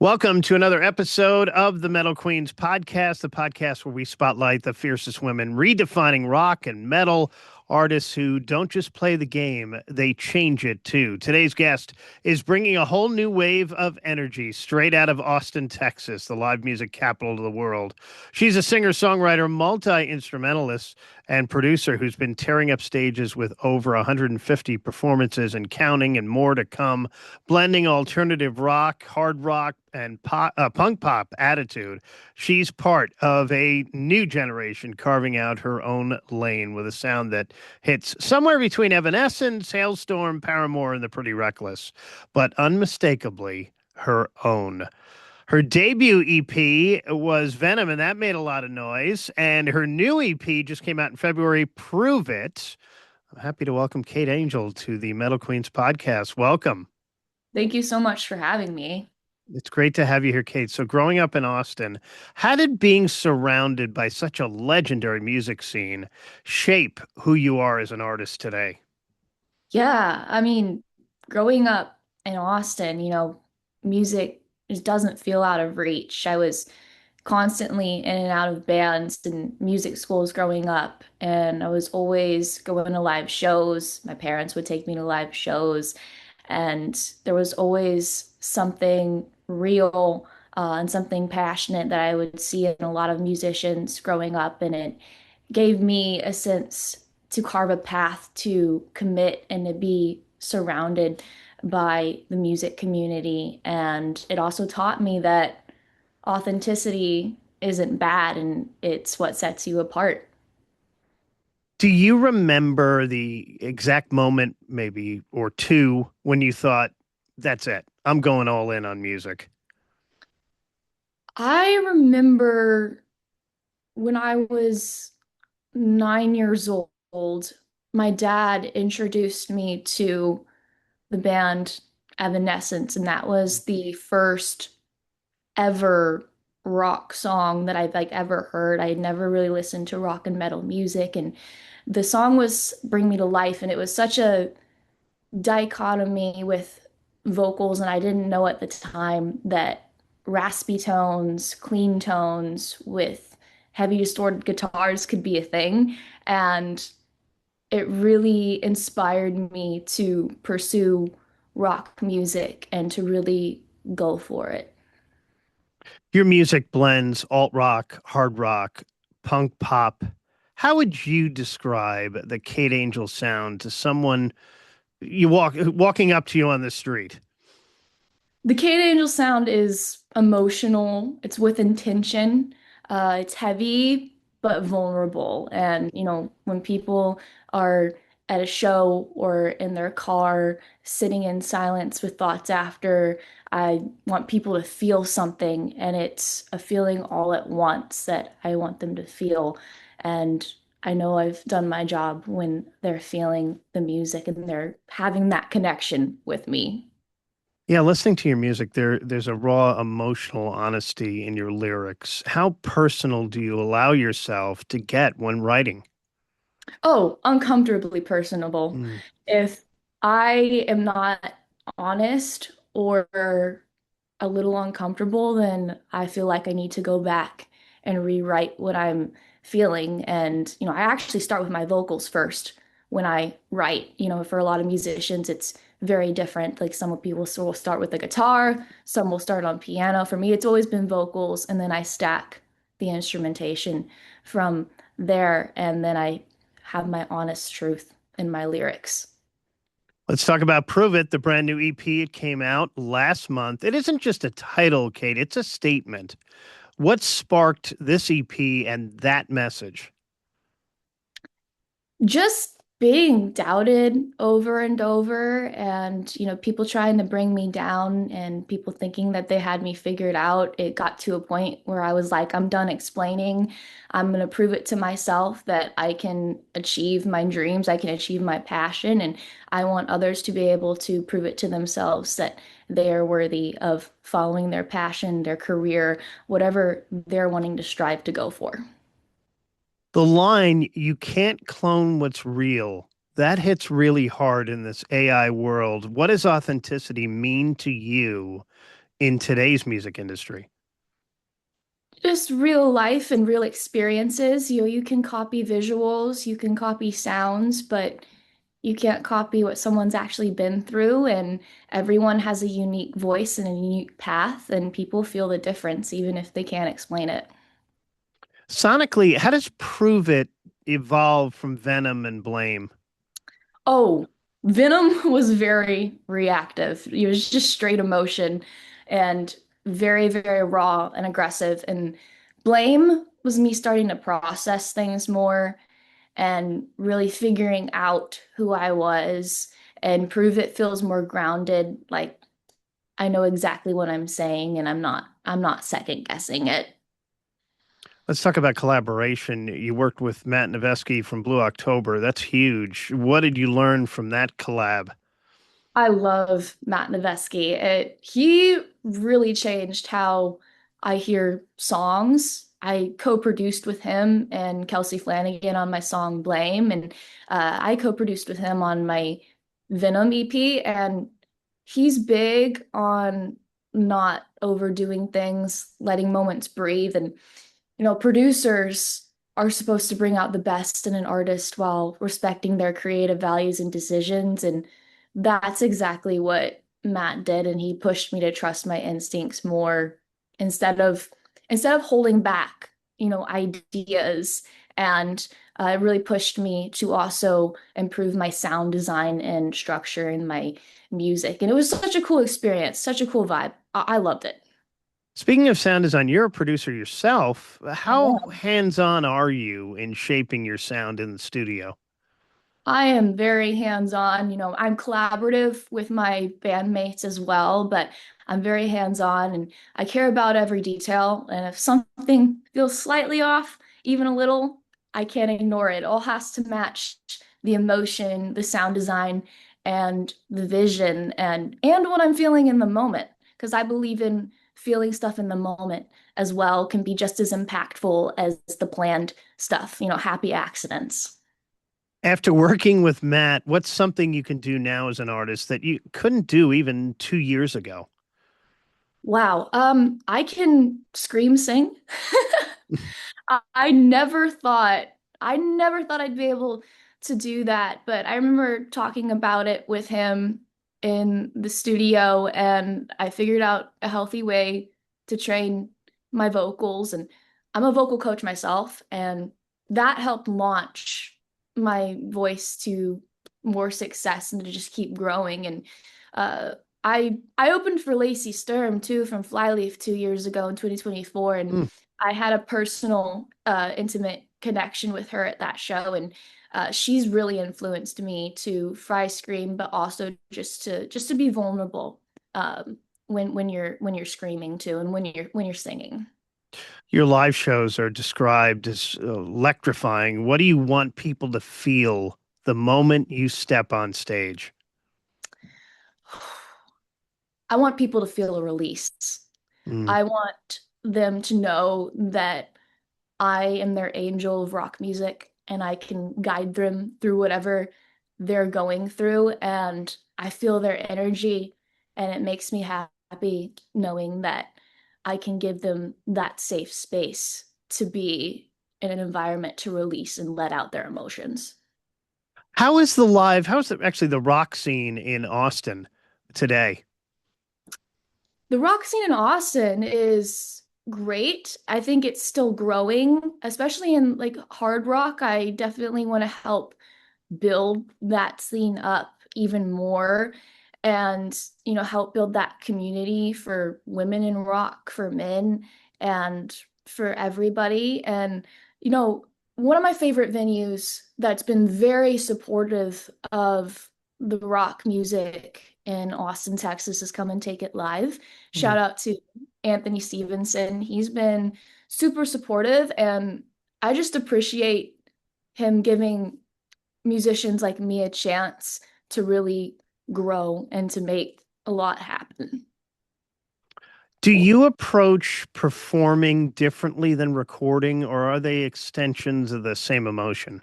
Welcome to another episode of the Metal Queens podcast, the podcast where we spotlight the fiercest women redefining rock and metal artists who don't just play the game, they change it too. Today's guest is bringing a whole new wave of energy straight out of Austin, Texas, the live music capital of the world. She's a singer-songwriter, multi-instrumentalist, and producer who's been tearing up stages with over 150 performances and counting, and more to come, blending alternative rock, hard rock, and punk pop attitude. She's part of a new generation carving out her own lane with a sound that hits somewhere between Evanescence, Hailstorm, Paramore, and the Pretty Reckless, but unmistakably her own. Her debut EP was Venom, and that made a lot of noise. And her new EP just came out in February, Prove It. I'm happy to welcome Kate Angel to the Metal Queens podcast. Welcome. Thank you so much for having me. It's great to have you here, Kate. So, growing up in Austin, how did being surrounded by such a legendary music scene shape who you are as an artist today? Yeah, growing up in Austin, music just doesn't feel out of reach. I was constantly in and out of bands and music schools growing up, and I was always going to live shows. My parents would take me to live shows, and there was always something real and something passionate that I would see in a lot of musicians growing up, and it gave me a sense to carve a path to commit and to be surrounded by the music community. And it also taught me that authenticity isn't bad and it's what sets you apart. Do you remember the exact moment, maybe, or two, when you thought, that's it, I'm going all in on music? I remember when I was 9 years old, my dad introduced me to the band Evanescence, and that was the first ever rock song that I've ever heard. I had never really listened to rock and metal music, and the song was Bring Me to Life, and it was such a dichotomy with vocals, and I didn't know at the time that raspy tones, clean tones with heavy distorted guitars could be a thing. And it really inspired me to pursue rock music and to really go for it. Your music blends alt rock, hard rock, punk pop. How would you describe the Kate Angel sound to someone walking up to you on the street? The Kate Angel sound is emotional, it's with intention, it's heavy but vulnerable. And, when people are at a show or in their car sitting in silence with thoughts after, I want people to feel something, and it's a feeling all at once that I want them to feel. And I know I've done my job when they're feeling the music and they're having that connection with me. Yeah, listening to your music, there's a raw emotional honesty in your lyrics. How personal do you allow yourself to get when writing? Oh, uncomfortably personable. Mm. If I am not honest or a little uncomfortable, then I feel like I need to go back and rewrite what I'm feeling. And, I actually start with my vocals first when I write. For a lot of musicians, it's very different. Like some people will start with the guitar, some will start on piano. For me, it's always been vocals, and then I stack the instrumentation from there, and then I have my honest truth in my lyrics. Let's talk about Prove It, the brand new EP. It came out last month. It isn't just a title, Kate, it's a statement. What sparked this EP and that message? Just being doubted over and over, and people trying to bring me down and people thinking that they had me figured out. It got to a point where I was like, I'm done explaining. I'm going to prove it to myself that I can achieve my dreams, I can achieve my passion, and I want others to be able to prove it to themselves that they are worthy of following their passion, their career, whatever they're wanting to strive to go for. The line, you can't clone what's real, that hits really hard in this AI world. What does authenticity mean to you in today's music industry? Just real life and real experiences. You can copy visuals, you can copy sounds, but you can't copy what someone's actually been through. And everyone has a unique voice and a unique path, and people feel the difference even if they can't explain it. Sonically, how does Prove It evolve from Venom and Blame? Oh, Venom was very reactive. It was just straight emotion and very, very raw and aggressive. And Blame was me starting to process things more and really figuring out who I was. And Prove It feels more grounded, like I know exactly what I'm saying and I'm not second guessing it. Let's talk about collaboration. You worked with Matt Nevesky from Blue October. That's huge. What did you learn from that collab? I love Matt Nevesky. He really changed how I hear songs. I co-produced with him and Kelsey Flanagan on my song Blame, and I co-produced with him on my Venom EP. And he's big on not overdoing things, letting moments breathe. And producers are supposed to bring out the best in an artist while respecting their creative values and decisions. And that's exactly what Matt did. And he pushed me to trust my instincts more instead of instead of holding back, ideas. And it really pushed me to also improve my sound design and structure in my music. And it was such a cool experience, such a cool vibe. I loved it. Speaking of sound design, you're a producer yourself. How hands-on are you in shaping your sound in the studio? I am very hands-on. I'm collaborative with my bandmates as well, but I'm very hands-on and I care about every detail. And if something feels slightly off, even a little, I can't ignore it. It all has to match the emotion, the sound design, and the vision and what I'm feeling in the moment. Because I believe in feeling stuff in the moment as well can be just as impactful as the planned stuff, happy accidents. After working with Matt, what's something you can do now as an artist that you couldn't do even 2 years ago? Wow. I can scream sing. I never thought I'd be able to do that, but I remember talking about it with him in the studio and I figured out a healthy way to train my vocals and I'm a vocal coach myself and that helped launch my voice to more success and to just keep growing and uh I opened for Lacey Sturm too from Flyleaf 2 years ago in 2024 and Hmm. I had a personal, intimate connection with her at that show, and she's really influenced me to fry scream, but also just to be vulnerable when you're screaming too, and when you're singing. Your live shows are described as electrifying. What do you want people to feel the moment you step on stage? I want people to feel a release. Mm. I want them to know that I am their angel of rock music and I can guide them through whatever they're going through. And I feel their energy and it makes me happy knowing that I can give them that safe space to be in an environment to release and let out their emotions. Actually the rock scene in Austin today? The rock scene in Austin is great. I think it's still growing, especially in like hard rock. I definitely want to help build that scene up even more and help build that community for women in rock, for men, and for everybody. And you know one of my favorite venues that's been very supportive of the rock music in Austin, Texas is Come and Take It Live. Shout out to Anthony Stevenson. He's been super supportive and I just appreciate him giving musicians like me a chance to really grow and to make a lot happen. Do you approach performing differently than recording, or are they extensions of the same emotion?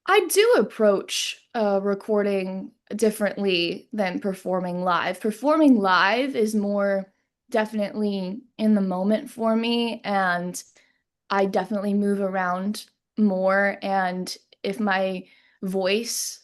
I do approach recording differently than performing live. Performing live is more definitely in the moment for me, and I definitely move around more. And if my voice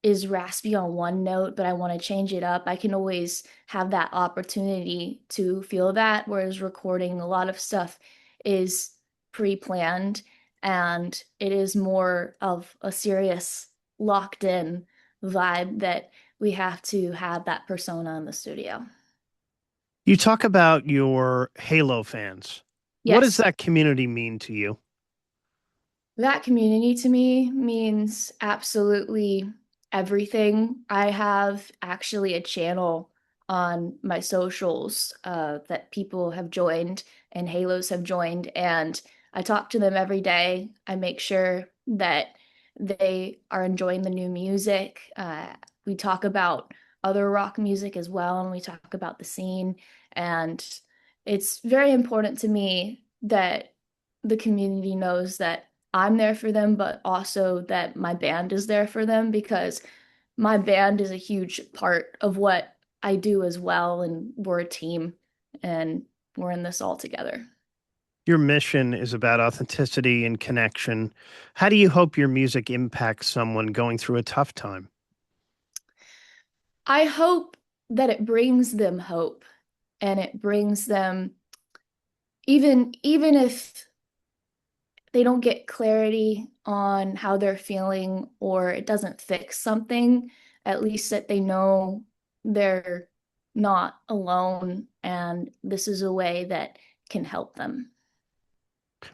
is raspy on one note, but I want to change it up, I can always have that opportunity to feel that. Whereas recording, a lot of stuff is pre-planned and it is more of a serious, locked in vibe that we have to have that persona in the studio. You talk about your Halo fans. What does Yes. that community mean to you? That community to me means absolutely everything. I have actually a channel on my socials that people have joined and Halos have joined, and I talk to them every day. I make sure that they are enjoying the new music. We talk about other rock music as well, and we talk about the scene. And it's very important to me that the community knows that I'm there for them, but also that my band is there for them because my band is a huge part of what I do as well. And we're a team and we're in this all together. Your mission is about authenticity and connection. How do you hope your music impacts someone going through a tough time? I hope that it brings them hope and it brings them even if they don't get clarity on how they're feeling or it doesn't fix something, at least that they know they're not alone and this is a way that can help them.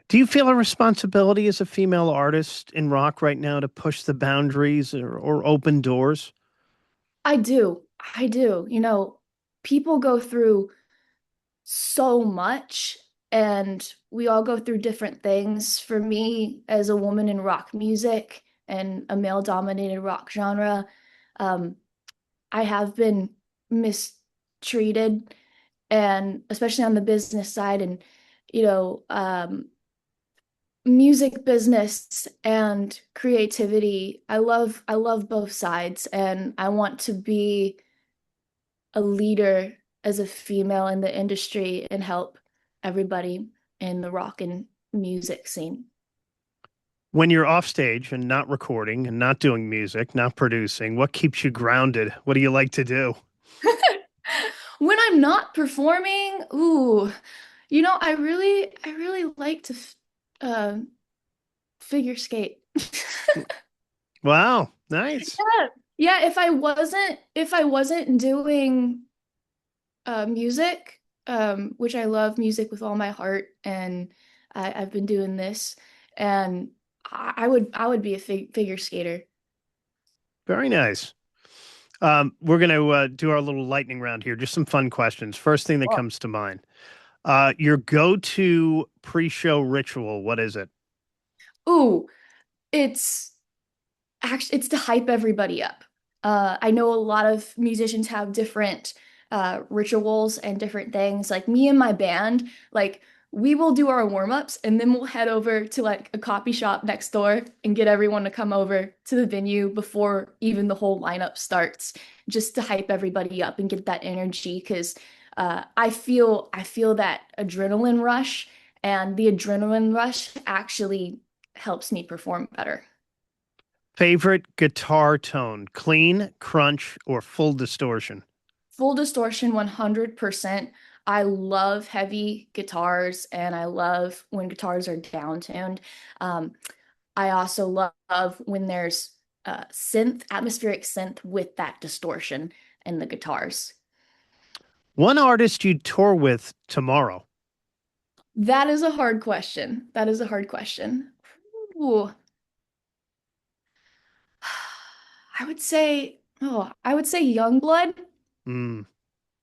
Do you feel a responsibility as a female artist in rock right now to push the boundaries or open doors? I do. I do. People go through so much and we all go through different things. For me, as a woman in rock music and a male dominated rock genre, um, I have been mistreated, and especially on the business side, and you know, music business and creativity. I love both sides, and I want to be a leader as a female in the industry and help everybody in the rock and music scene. When you're off stage and not recording and not doing music, not producing, what keeps you grounded? What do you like to do? When I'm not performing, ooh, I really like to uh, figure skate. Wow, nice. Yeah. Yeah, if I wasn't doing music, which I love music with all my heart, and I've been doing this, and I would be a figure skater. Very nice. We're going to do our little lightning round here. Just some fun questions. First thing that Cool. comes to mind. Your go-to pre-show ritual, what is it? Ooh, it's actually it's to hype everybody up. I know a lot of musicians have different rituals and different things. Like me and my band, like we will do our warm-ups and then we'll head over to like a coffee shop next door and get everyone to come over to the venue before even the whole lineup starts, just to hype everybody up and get that energy. Because I feel that adrenaline rush, and the adrenaline rush actually helps me perform better. Favorite guitar tone, clean, crunch, or full distortion? Full distortion 100%. I love heavy guitars and I love when guitars are downtuned. Um, I also love when there's atmospheric synth with that distortion in the guitars. One artist you'd tour with tomorrow. That is a hard question. That is a hard question. Ooh. I would say Youngblood, Hmm.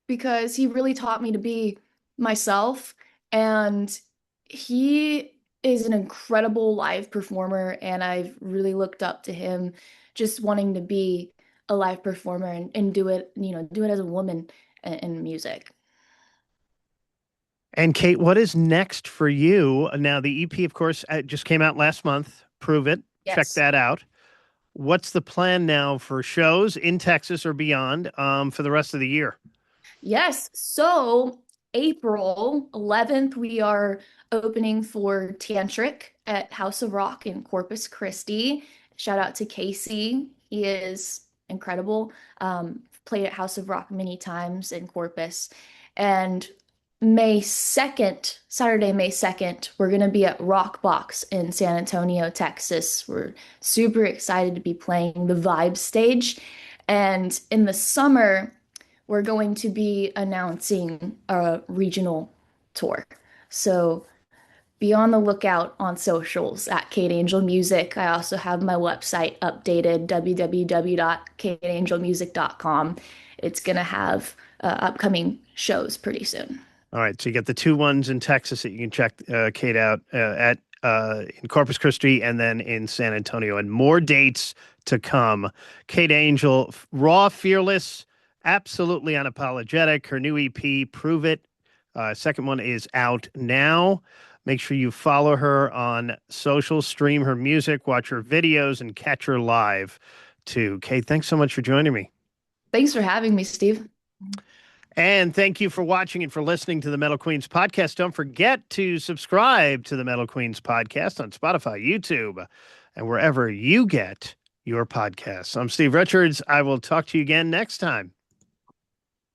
because he really taught me to be myself. And he is an incredible live performer. And I've really looked up to him, just wanting to be a live performer and do it, do it as a woman in music. And Kate, what is next for you? Now, the EP, of course, just came out last month. Prove it. Check Yes. that out. What's the plan now for shows in Texas or beyond for the rest of the year? Yes. So April 11th, we are opening for Tantric at House of Rock in Corpus Christi. Shout out to Casey. He is incredible. Played at House of Rock many times in Corpus. And May 2nd, Saturday, May 2nd, we're going to be at Rock Box in San Antonio, Texas. We're super excited to be playing the Vibe stage. And in the summer, we're going to be announcing a regional tour. So be on the lookout on socials at Kate Angel Music. I also have my website updated, www.kateangelmusic.com. It's going to have upcoming shows pretty soon. All right, so you get the two ones in Texas that you can check Kate out at in Corpus Christi and then in San Antonio, and more dates to come. Kate Angel, raw, fearless, absolutely unapologetic. Her new EP, Prove It. Second one is out now. Make sure you follow her on social, stream her music, watch her videos, and catch her live too. Kate, thanks so much for joining me. Thanks for having me, Steve. And thank you for watching and for listening to the Metal Queens podcast. Don't forget to subscribe to the Metal Queens podcast on Spotify, YouTube, and wherever you get your podcasts. I'm Steve Richards. I will talk to you again next time.